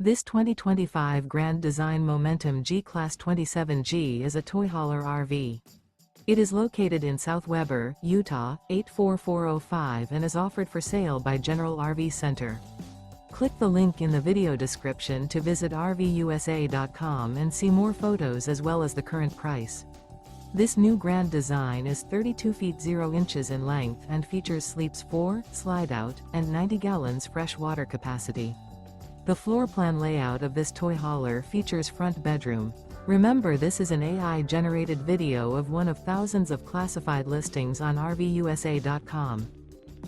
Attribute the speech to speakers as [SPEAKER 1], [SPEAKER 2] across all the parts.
[SPEAKER 1] This 2025 Grand Design Momentum G-Class 27G is a toy hauler RV. It is located in South Weber, Utah, 84405 and is offered for sale by General RV Center. Click the link in the video description to visit RVUSA.com and see more photos as well as the current price. This new grand design is 32 feet 0 inches in length and features sleeps 4, slide-out, and 90 gallons fresh water capacity. The floor plan layout of this toy hauler features front bedroom. Remember, this is an AI-generated video of one of thousands of classified listings on RVUSA.com.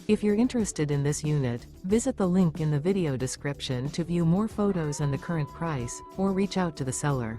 [SPEAKER 1] If you're interested in this unit, visit the link in the video description to view more photos and the current price, or reach out to the seller.